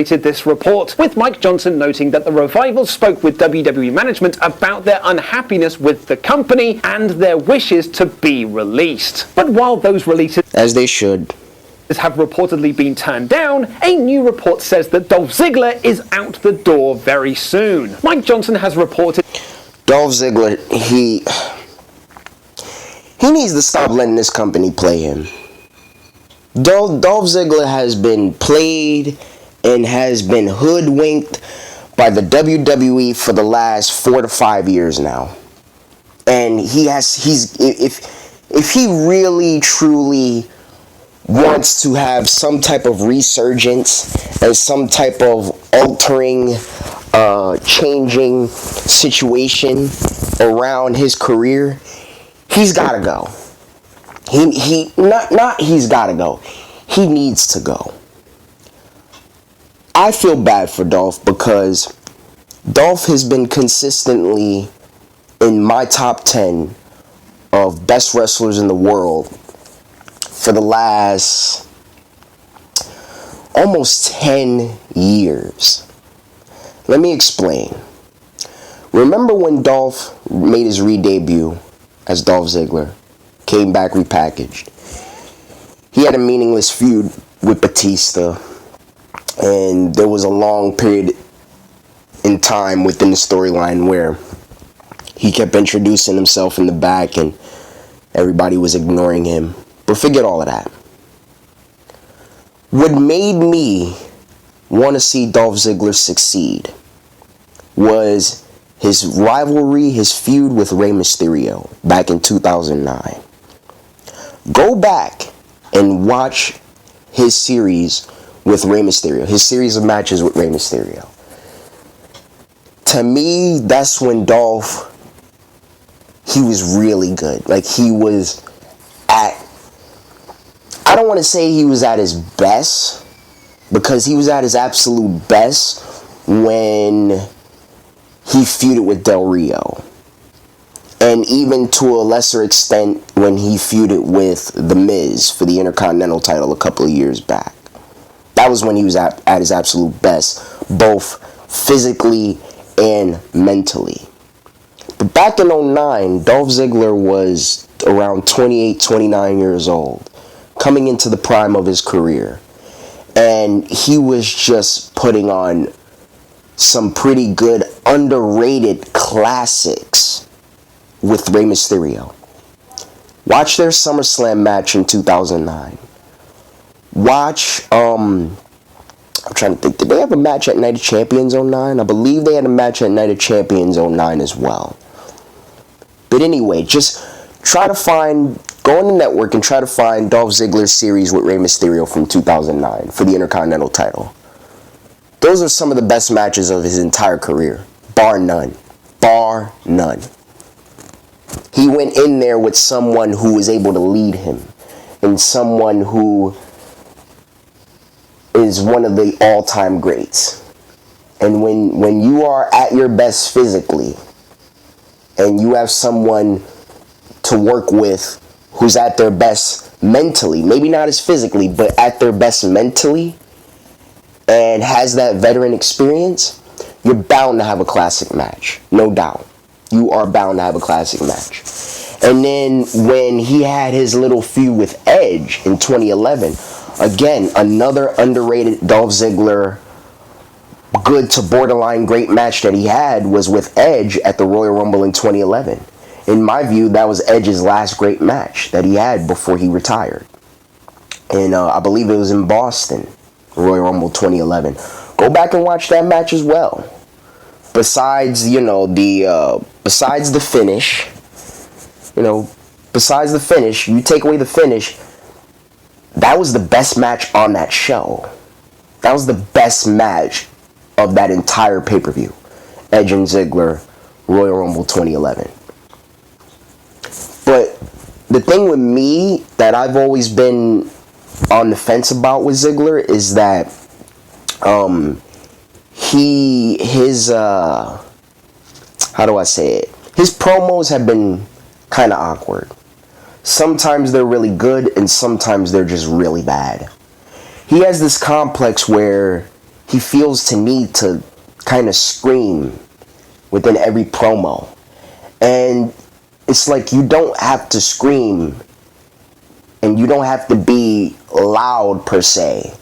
this report, with Mike Johnson noting that the Revival spoke with WWE management about their unhappiness with the company and their wishes to be released. But while those releases, as they should, have reportedly been turned down, a new report says that Dolph Ziggler is out the door very soon. Mike Johnson has reported Dolph Ziggler, he needs to stop letting this company play him. Dolph Ziggler has been played and has been hoodwinked by the WWE for the last 4 to 5 years now. And if he really truly wants to have some type of resurgence and some type of altering, changing situation around his career, he's gotta go. He's gotta go. He needs to go. I feel bad for Dolph because Dolph has been consistently in my top 10 of best wrestlers in the world for the last almost 10 years. Let me explain. Remember when Dolph made his re-debut as Dolph Ziggler, came back repackaged? He had a meaningless feud with Batista, and there was a long period in time within the storyline where he kept introducing himself in the back and everybody was ignoring him. But forget all of that. What made me want to see Dolph Ziggler succeed was his rivalry, his feud with Rey Mysterio back in 2009. Go back and watch his series with Rey Mysterio, his series of matches with Rey Mysterio. To me, that's when Dolph, he was really good. Like, he was at, I don't want to say he was at his best, because he was at his absolute best when he feuded with Del Rio. And even to a lesser extent when he feuded with The Miz for the Intercontinental title a couple of years back. That was when he was at his absolute best, both physically and mentally. But back in 2009, Dolph Ziggler was around 28, 29 years old, coming into the prime of his career. And he was just putting on some pretty good, underrated classics with Rey Mysterio. Watch their SummerSlam match in 2009. Watch, I'm trying to think, did they have a match at Night of Champions 09? I believe they had a match at Night of Champions 09 as well. But anyway, just try to find, go on the network and try to find Dolph Ziggler's series with Rey Mysterio from 2009 for the Intercontinental title. Those are some of the best matches of his entire career, bar none. Bar none. He went in there with someone who was able to lead him, and someone who is one of the all-time greats. And when you are at your best physically, and you have someone to work with who's at their best mentally, maybe not as physically, but at their best mentally, and has that veteran experience, you're bound to have a classic match. No doubt. You are bound to have a classic match. And then when he had his little feud with Edge in 2011, again, another underrated Dolph Ziggler good to borderline great match that he had was with Edge at the Royal Rumble in 2011. In my view, that was Edge's last great match that he had before he retired. And I believe it was in Boston, Royal Rumble 2011. Go back and watch that match as well. Besides, besides the finish, you take away the finish, that was the best match on that show. That was the best match of that entire pay-per-view. Edge and Ziggler, Royal Rumble 2011. But the thing with me that I've always been on the fence about with Ziggler is that his promos have been kind of awkward. Sometimes they're really good and sometimes they're just really bad. He has this complex where he feels to need to kind of scream within every promo. And it's like, you don't have to scream and you don't have to be loud per se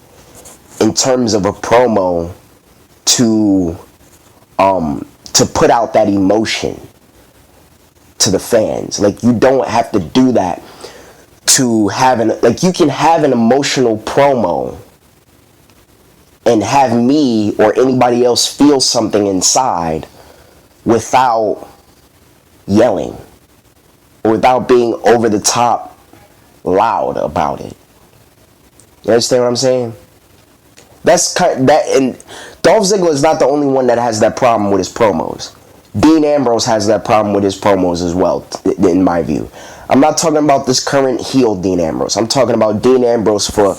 in terms of a promo to put out that emotion to the fans. Like, you don't have to do that to have you can have an emotional promo and have me or anybody else feel something inside without yelling or without being over the top loud about it. You understand what I'm saying? And Dolph Ziggler is not the only one that has that problem with his promos. Dean Ambrose has that problem with his promos as well, in my view. I'm not talking about this current heel Dean Ambrose. I'm talking about Dean Ambrose for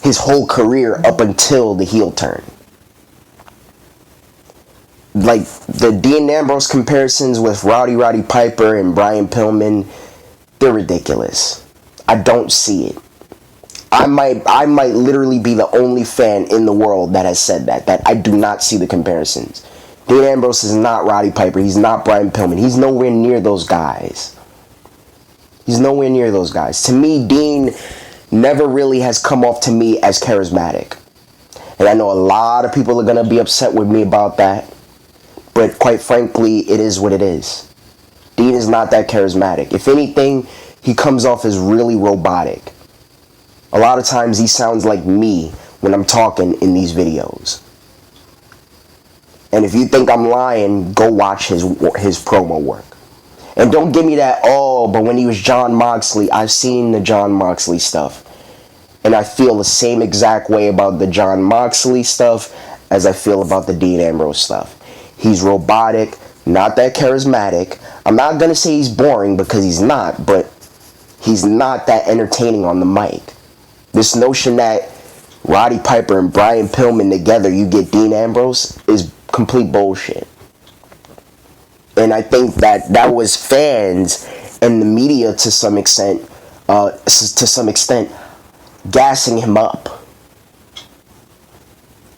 his whole career up until the heel turn. Like, the Dean Ambrose comparisons with Roddy Piper and Brian Pillman, they're ridiculous. I don't see it. I might literally be the only fan in the world that has said that I do not see the comparisons. Dean Ambrose is not Roddy Piper. He's not Brian Pillman. He's nowhere near those guys. He's nowhere near those guys. To me, Dean never really has come off to me as charismatic. And I know a lot of people are going to be upset with me about that. But quite frankly, it is what it is. Dean is not that charismatic. If anything, he comes off as really robotic. A lot of times he sounds like me when I'm talking in these videos. And if you think I'm lying, go watch his promo work. And don't give me that, but when he was Jon Moxley, I've seen the Jon Moxley stuff. And I feel the same exact way about the Jon Moxley stuff as I feel about the Dean Ambrose stuff. He's robotic, not that charismatic. I'm not going to say he's boring because he's not, but he's not that entertaining on the mic. This notion that Roddy Piper and Brian Pillman together, you get Dean Ambrose, is complete bullshit. And I think that was fans and the media to some extent gassing him up.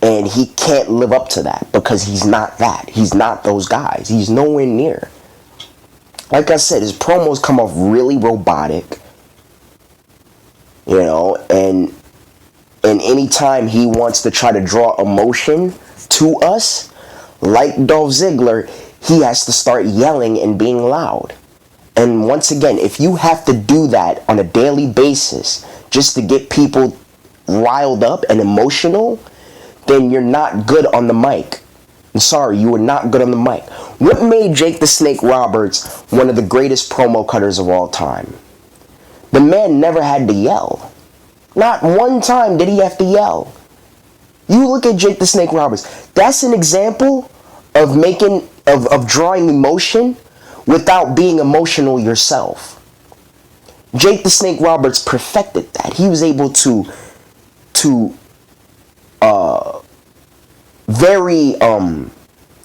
And he can't live up to that because he's not that. He's not those guys. He's nowhere near. Like I said, his promos come off really robotic. You know, and anytime he wants to try to draw emotion to us, like Dolph Ziggler, he has to start yelling and being loud. And once again, if you have to do that on a daily basis just to get people riled up and emotional, then you're not good on the mic. I'm sorry, you were not good on the mic. What made Jake the Snake Roberts one of the greatest promo cutters of all time? The man never had to yell. Not one time did he have to yell. You look at Jake the Snake Roberts. That's an example of drawing emotion without being emotional yourself. Jake the Snake Roberts perfected that. He was able to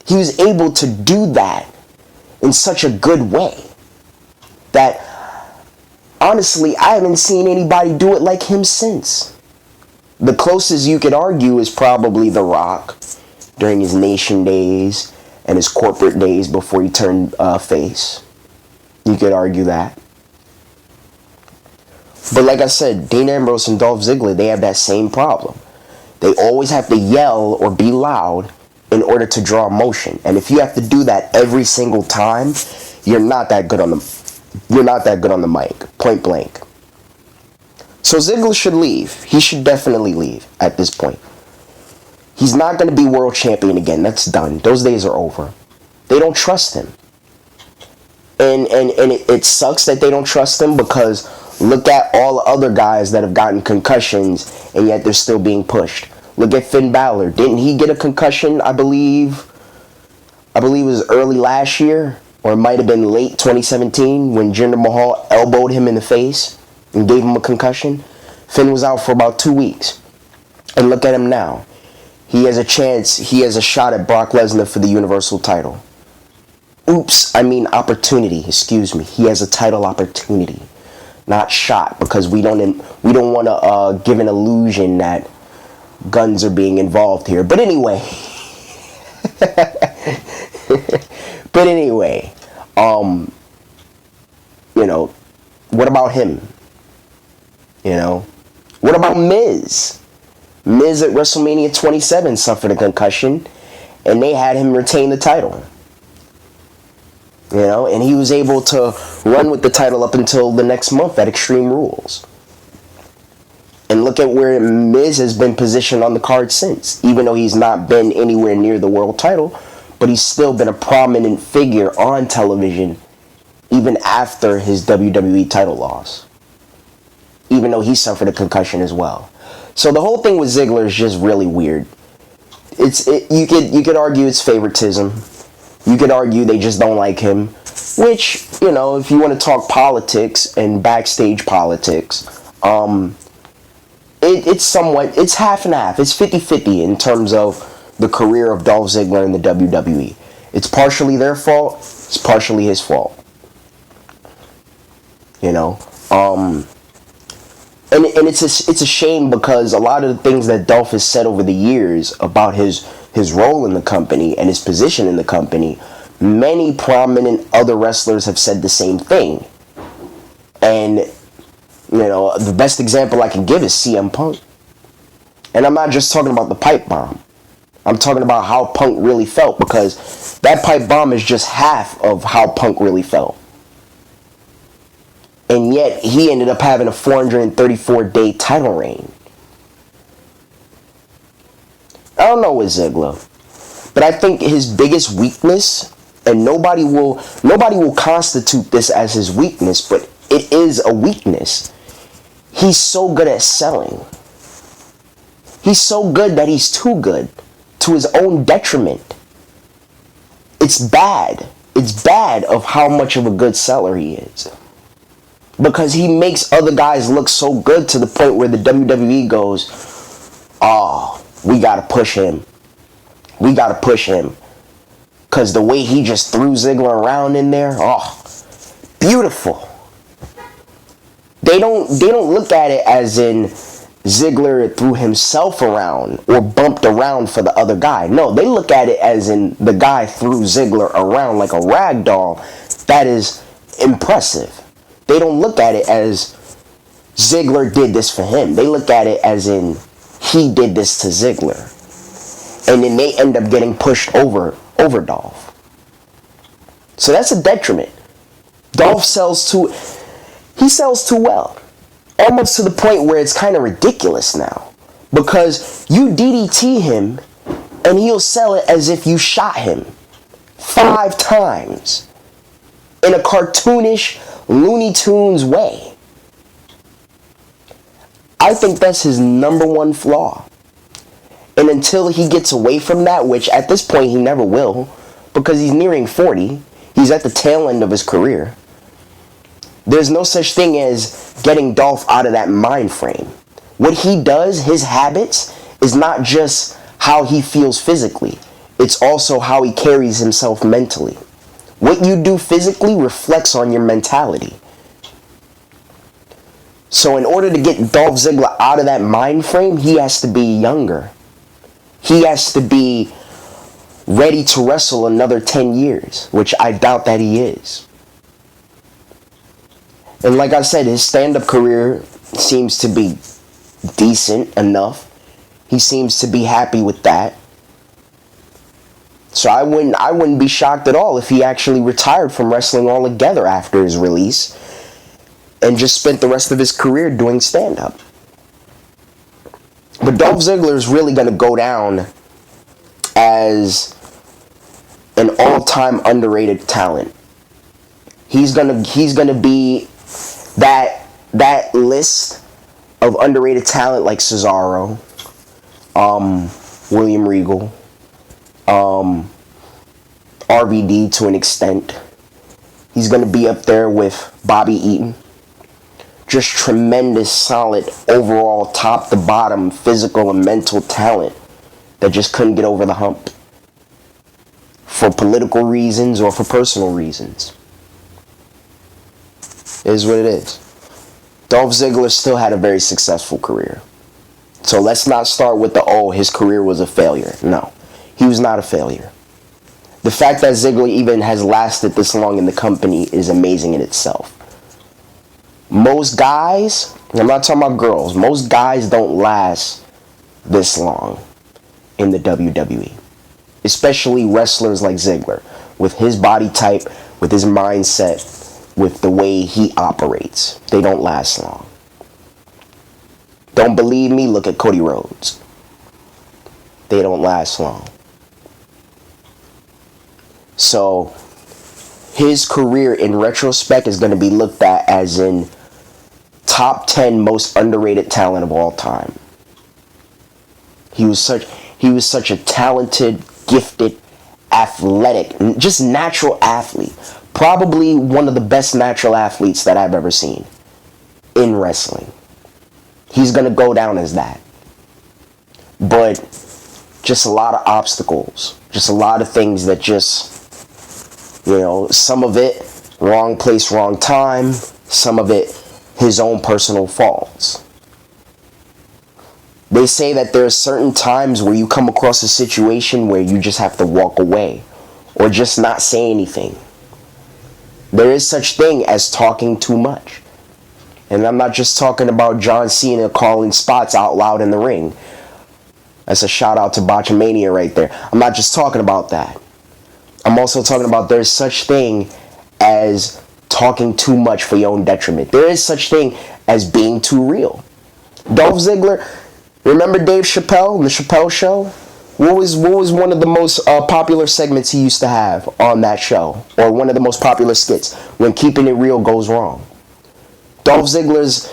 he was able to do that in such a good way that honestly, I haven't seen anybody do it like him since. The closest you could argue is probably The Rock during his Nation days and his corporate days before he turned face. You could argue that. But like I said, Dean Ambrose and Dolph Ziggler, they have that same problem. They always have to yell or be loud in order to draw emotion. And if you have to do that every single time, you're not that good on the mic, point blank. So Ziggler should leave. He should definitely leave at this point. He's not going to be world champion again. That's done. Those days are over. They don't trust him. And it sucks that they don't trust him because look at all the other guys that have gotten concussions and yet they're still being pushed. Look at Finn Balor. Didn't he get a concussion, I believe it was early last year? Or it might have been late 2017 when Jinder Mahal elbowed him in the face and gave him a concussion. Finn was out for about 2 weeks. And look at him now. He has a shot at Brock Lesnar for the Universal title. Opportunity, excuse me. He has a title opportunity, not shot, because we don't want to give an illusion that guns are being involved here. But anyway. What about him? What about Miz? Miz at WrestleMania 27 suffered a concussion, and they had him retain the title. And he was able to run with the title up until the next month at Extreme Rules. And look at where Miz has been positioned on the card since. Even though he's not been anywhere near the world title, but he's still been a prominent figure on television even after his WWE title loss. Even though he suffered a concussion as well. So the whole thing with Ziggler is just really weird. You could argue it's favoritism. You could argue they just don't like him. Which, if you want to talk politics and backstage politics, it's half and half. It's 50-50 in terms of the career of Dolph Ziggler in the WWE. It's partially their fault. It's partially his fault. And it's a shame because a lot of the things that Dolph has said over the years about his role in the company and his position in the company, many prominent other wrestlers have said the same thing. And, the best example I can give is CM Punk. And I'm not just talking about the pipe bomb. I'm talking about how Punk really felt, because that pipe bomb is just half of how Punk really felt. And yet, he ended up having a 434-day title reign. I don't know with Ziggler, but I think his biggest weakness, and nobody will constitute this as his weakness, but it is a weakness. He's so good at selling. He's so good that he's too good, to his own detriment. It's bad. It's bad of how much of a good seller he is. Because he makes other guys look so good to the point where the WWE goes, oh, we got to push him. We got to push him. Because the way he just threw Ziggler around in there, oh, beautiful. They don't look at it as in Ziggler threw himself around or bumped around for the other guy. No, they look at it as in the guy threw Ziggler around like a rag doll. That is impressive. They don't look at it as Ziggler did this for him. They look at it as in he did this to Ziggler. And then they end up getting pushed over Dolph. So that's a detriment. Dolph sells too well. Almost to the point where it's kind of ridiculous now. Because you DDT him and he'll sell it as if you shot him 5 times. In a cartoonish, Looney Tunes way. I think that's his number one flaw. And until he gets away from that, which at this point he never will, because he's nearing 40, he's at the tail end of his career, there's no such thing as getting Dolph out of that mind frame. What he does, his habits, is not just how he feels physically. It's also how he carries himself mentally. What you do physically reflects on your mentality. So in order to get Dolph Ziggler out of that mind frame, he has to be younger. He has to be ready to wrestle another 10 years, which I doubt that he is. And like I said, his stand-up career seems to be decent enough. He seems to be happy with that. So I wouldn't be shocked at all if he actually retired from wrestling altogether after his release and just spent the rest of his career doing stand-up. But Dolph Ziggler is really going to go down as an all-time underrated talent. He's gonna be that list of underrated talent like Cesaro, William Regal, RVD to an extent. He's going to be up there with Bobby Eaton. Just tremendous, solid, overall, top to bottom, physical and mental talent that just couldn't get over the hump. For political reasons or for personal reasons. It is what it is. Dolph Ziggler still had a very successful career. So let's not start with his career was a failure. No, he was not a failure. The fact that Ziggler even has lasted this long in the company is amazing in itself. Most guys, I'm not talking about girls, most guys don't last this long in the WWE. Especially wrestlers like Ziggler, with his body type, with his mindset, with the way he operates. They don't last long. Don't believe me? Look at Cody Rhodes. They don't last long. So, his career in retrospect is going to be looked at as in top 10 most underrated talent of all time. He was such a talented, gifted, athletic, just natural athlete. Probably one of the best natural athletes that I've ever seen in wrestling. He's going to go down as that. But just a lot of obstacles. Just a lot of things that just, some of it wrong place, wrong time. Some of it his own personal faults. They say that there are certain times where you come across a situation where you just have to walk away or just not say anything. There is such thing as talking too much. And I'm not just talking about John Cena calling spots out loud in the ring. That's a shout out to Botchamania right there. I'm not just talking about that. I'm also talking about there's such thing as talking too much for your own detriment. There is such thing as being too real. Dolph Ziggler, remember Dave Chappelle and the Chappelle Show? What was one of the most popular segments he used to have on that show? Or one of the most popular skits? When keeping it real goes wrong. Dolph Ziggler's,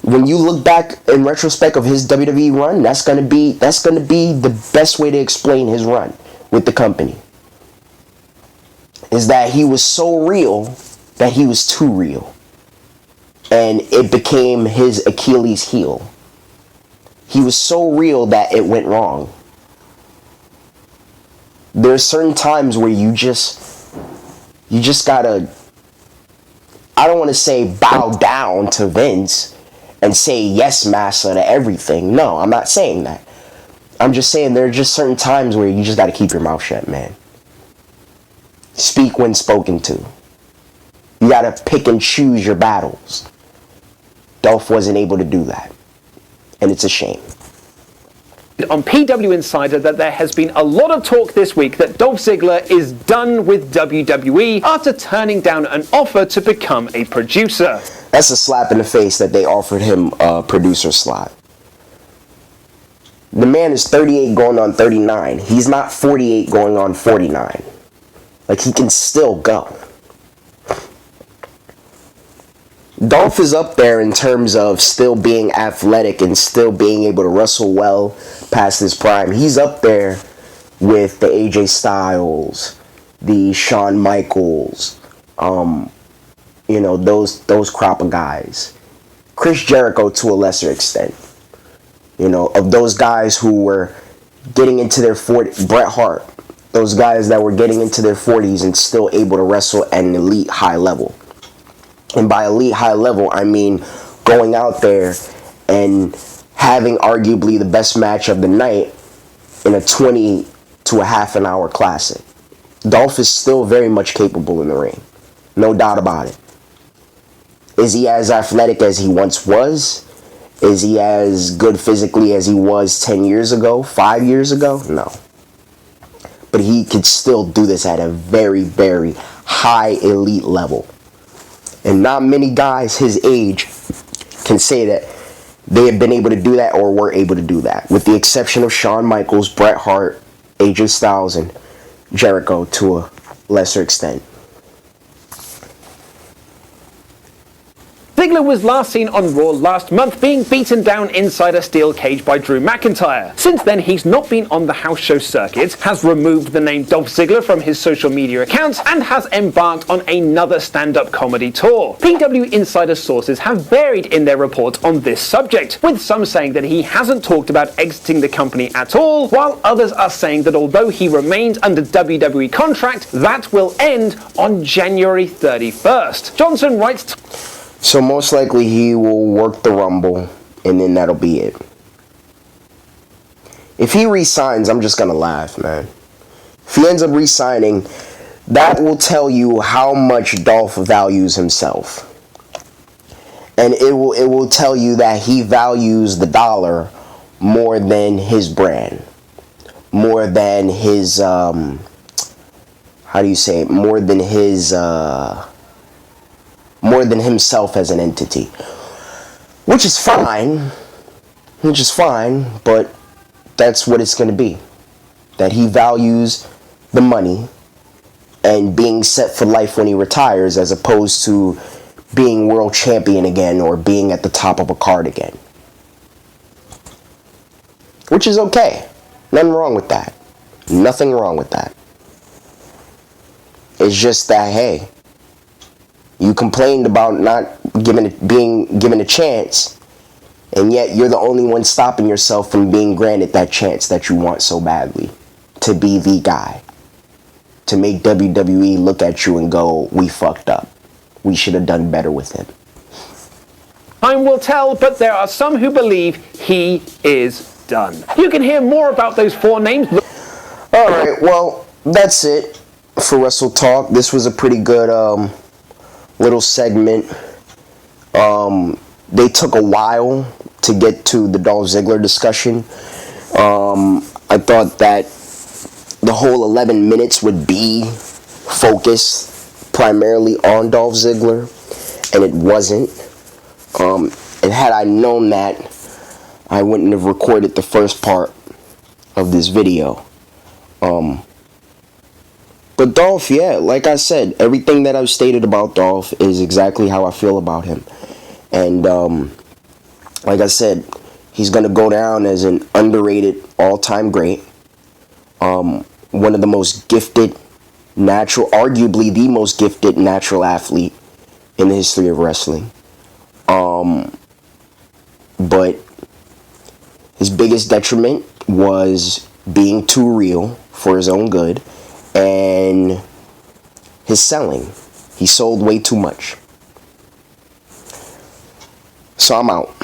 when you look back in retrospect of his WWE run, that's gonna be the best way to explain his run with the company. Is that he was so real that he was too real. And it became his Achilles heel. He was so real that it went wrong. There are certain times where you just gotta, I don't want to say bow down to Vince and say yes, massa, to everything. No, I'm not saying that. I'm just saying there are just certain times where you just gotta keep your mouth shut, man. Speak when spoken to. You gotta pick and choose your battles. Dolph wasn't able to do that. And it's a shame. On PW Insider that there has been a lot of talk this week that Dolph Ziggler is done with WWE after turning down an offer to become a producer. That's a slap in the face that they offered him a producer slot. The man is 38 going on 39. He's not 48 going on 49. Like, he can still go. Dolph is up there in terms of still being athletic and still being able to wrestle well past his prime. He's up there with the AJ Styles, the Shawn Michaels, those crop of guys. Chris Jericho to a lesser extent. Of those guys who were getting into their 40s, Bret Hart, those guys that were getting into their 40s and still able to wrestle at an elite high level. And by elite high level, I mean going out there and having arguably the best match of the night in a 20 to a half an hour classic. Dolph is still very much capable in the ring. No doubt about it. Is he as athletic as he once was? Is he as good physically as he was 10 years ago, 5 years ago? No. But he could still do this at a very, very high elite level. And not many guys his age can say that they have been able to do that or were able to do that. With the exception of Shawn Michaels, Bret Hart, AJ Styles, and Jericho to a lesser extent. Ziggler was last seen on Raw last month being beaten down inside a steel cage by Drew McIntyre. Since then, he's not been on the house show circuit, has removed the name Dolph Ziggler from his social media accounts, and has embarked on another stand-up comedy tour. PW Insider sources have varied in their reports on this subject, with some saying that he hasn't talked about exiting the company at all, while others are saying that although he remains under WWE contract, that will end on January 31st. Johnson writes, so most likely he will work the Rumble, and then that'll be it. If he resigns, I'm just gonna laugh, man. If he ends up resigning, that will tell you how much Dolph values himself. And it will tell you that he values the dollar more than his brand. More than his, how do you say it? More than himself as an entity. Which is fine, but that's what it's going to be. That he values the money and being set for life when he retires, as opposed to being world champion again or being at the top of a card again. Which is okay. Nothing wrong with that. Nothing wrong with that. It's just that, hey, you complained about not being given a chance, and yet you're the only one stopping yourself from being granted that chance that you want so badly, to be the guy, to make WWE look at you and go, we fucked up. We should have done better with him. Time will tell, but there are some who believe he is done. You can hear more about those 4 names. Alright, well, that's it for WrestleTalk. This was a pretty good little segment. They took a while to get to the Dolph Ziggler discussion. I thought that the whole 11 minutes would be focused primarily on Dolph Ziggler, and it wasn't. And had I known that, I wouldn't have recorded the first part of this video. But Dolph, yeah, like I said, everything that I've stated about Dolph is exactly how I feel about him. And like I said, he's going to go down as an underrated all-time great. One of the most gifted, arguably the most gifted natural athlete in the history of wrestling. But his biggest detriment was being too real for his own good, and his selling. He sold way too much. So I'm out.